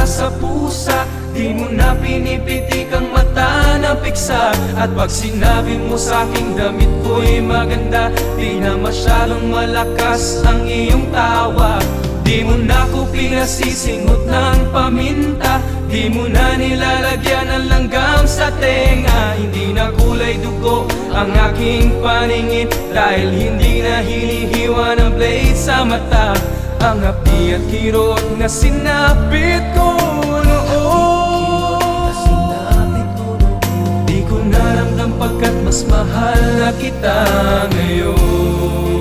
mata sa pusa. Di mo na pinipitik ang mata na piksa. At pag sinabi mo sa'king damit ko'y maganda, di na masyadong malakas ang iyong tawa. Di mo na ko pinasisingot ng paminta, di mo na nilalagyan ng langgam sa tenga. Hindi na kulay dugo ang aking paningin, dahil hindi na hinihiwa ng blade sa mata ang api at kirot na sinapit ko noon. Di ko naramdam pagkat mas mahal na kita ngayon.